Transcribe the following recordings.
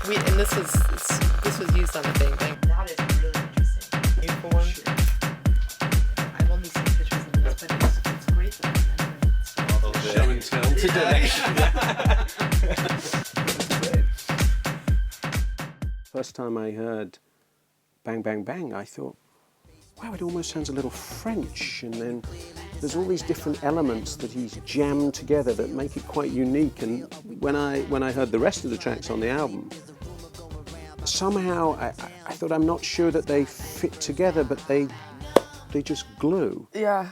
And this was used on the Bang Bang. That is really interesting. You performed. I've only seen pictures of this, but it's great that Show and tell today. First time I heard Bang Bang Bang, I thought, wow, it almost sounds a little French, and then there's all these different elements that he's jammed together that make it quite unique. And when I heard the rest of the tracks on the album, somehow I thought, I'm not sure that they fit together, but they just glue. Yeah,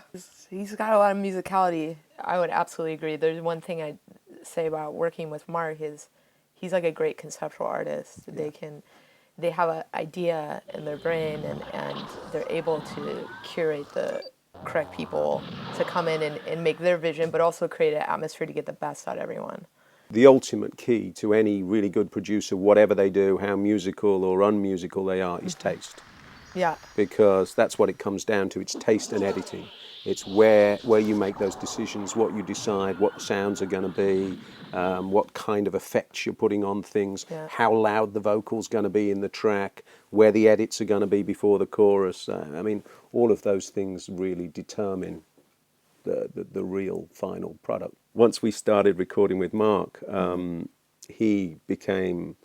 he's got a lot of musicality. I would absolutely agree. There's one thing I'd say about working with Mark is he's like a great conceptual artist. Yeah. They have an idea in their brain, and they're able to curate the correct people to come in and make their vision, but also create an atmosphere to get the best out of everyone. The ultimate key to any really good producer, whatever they do, how musical or unmusical they are, is taste. Yeah. Because that's what it comes down to. It's taste and editing. It's where you make those decisions, what you decide, what the sounds are going to be, what kind of effects you're putting on things, how loud the vocal's going to be in the track, where the edits are going to be before the chorus. I mean, all of those things really determine the real final product. Once we started recording with Mark, he became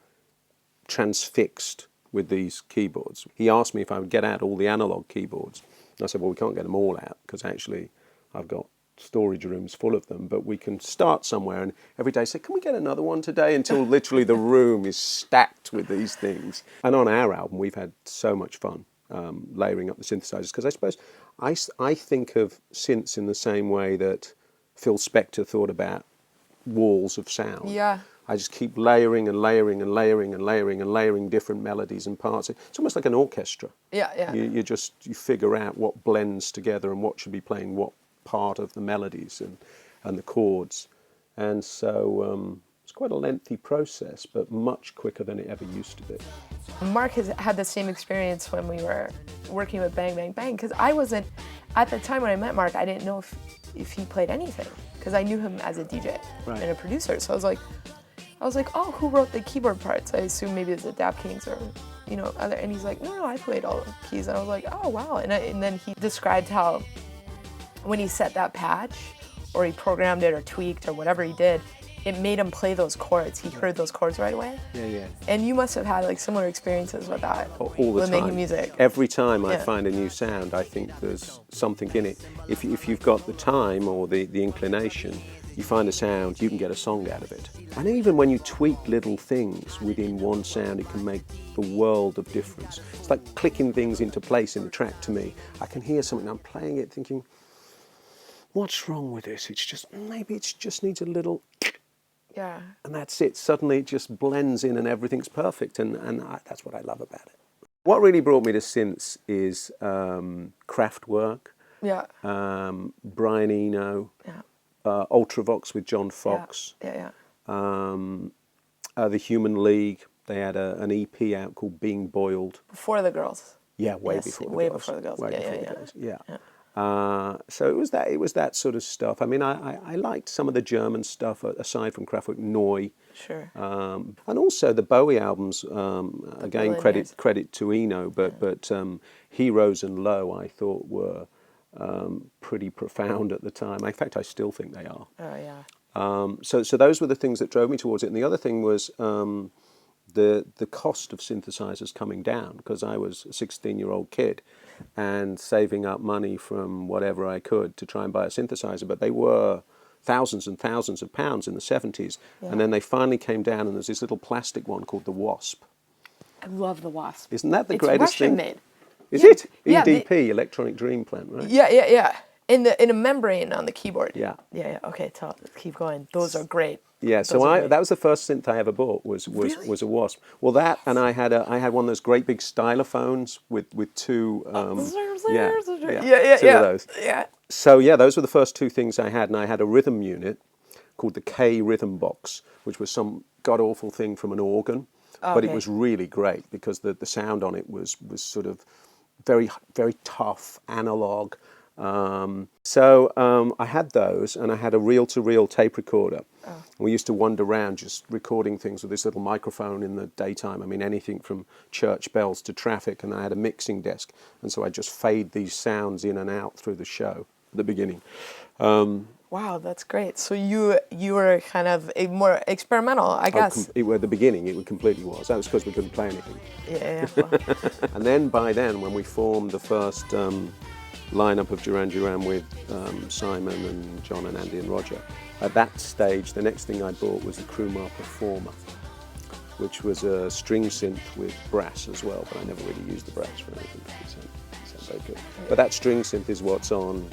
transfixed with these keyboards. He asked me if I would get out all the analog keyboards. And I said, well, we can't get them all out because actually I've got storage rooms full of them, but we can start somewhere. And every day I said, can we get another one today? Until literally the room is stacked with these things. And on our album, we've had so much fun layering up the synthesizers, because I suppose I think of synths in the same way that Phil Spector thought about walls of sound. Yeah. I just keep layering and layering and layering and layering and layering different melodies and parts. It's almost like an orchestra. Yeah, yeah. You figure out what blends together and what should be playing what part of the melodies and the chords. And so it's quite a lengthy process, but much quicker than it ever used to be. Mark has had the same experience when we were working with Bang Bang Bang, because I wasn't, at the time when I met Mark, I didn't know if he played anything, because I knew him as a DJ and a producer. So I was like, oh, who wrote the keyboard parts? I assume maybe it's the Dap Kings or, other. And he's like, no, I played all the keys. And I was like, oh, wow. And then he described how when he set that patch, or he programmed it or tweaked or whatever he did, it made him play those chords. He heard those chords right away. Yeah, yeah. And you must have had like similar experiences with that. All the with time. Making music. Every time I find a new sound, I think there's something in it. If you've got the time or the inclination, you find a sound, you can get a song out of it. And even when you tweak little things within one sound, it can make the world of difference. It's like clicking things into place in the track to me. I can hear something, I'm playing it thinking, what's wrong with this? Maybe it just needs a little, and that's it. Suddenly it just blends in and everything's perfect, and that's what I love about it. What really brought me to synths is Kraftwerk, Brian Eno, Ultravox with John Fox, the Human League. They had an EP out called Being Boiled. Before the girls. Yeah, way before the girls. Yeah. So it was that sort of stuff. I mean, I liked some of the German stuff aside from Kraftwerk, Neu. Sure. And also the Bowie albums. Again, credit to Eno, but Heroes and Low I thought were pretty profound at the time. In fact, I still think they are. Oh yeah. So those were the things that drove me towards it. And the other thing was the cost of synthesizers coming down, because I was a 16-year-old kid and saving up money from whatever I could to try and buy a synthesizer, but they were thousands and thousands of pounds in the 70s, and then they finally came down, and there's this little plastic one called the Wasp. I love the Wasp. Isn't that the greatest thing? Russian made. Is it? EDP, Electronic Dream Plant, right? Yeah. In a membrane on the keyboard. Yeah. Okay, keep going. Those are great. Yeah, so that was the first synth I ever bought was a Wasp. Well, that, and I had one of those great big stylophones with two two of those. Yeah. So yeah, those were the first two things I had, and I had a rhythm unit called the K Rhythm Box, which was some god awful thing from an organ, but it was really great because the sound on it was sort of very very tough analog. I had those, and I had a reel-to-reel tape recorder. Oh. We used to wander around just recording things with this little microphone in the daytime. I mean, anything from church bells to traffic, and I had a mixing desk. And so I just fade these sounds in and out through the show at the beginning. Wow, that's great. So you were kind of more experimental, I guess. At the beginning, it completely was. That was because we couldn't play anything. Yeah. Well. And then by then, when we formed the first lineup of Duran Duran with Simon and John and Andy and Roger, at that stage, the next thing I bought was the Crumar Performer, which was a string synth with brass as well, but I never really used the brass for anything. It sounded very good. But that string synth is what's on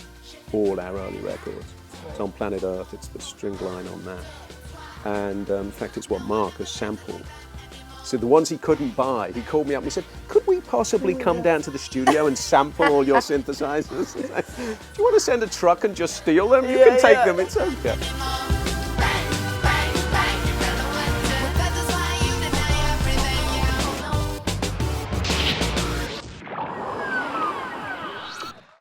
all our early records. It's on Planet Earth, it's the string line on that. And in fact, it's what Mark has sampled. So the ones he couldn't buy, he called me up and he said, could we possibly come down to the studio and sample all your synthesizers? Do you want to send a truck and just steal them? You can take them, it's okay.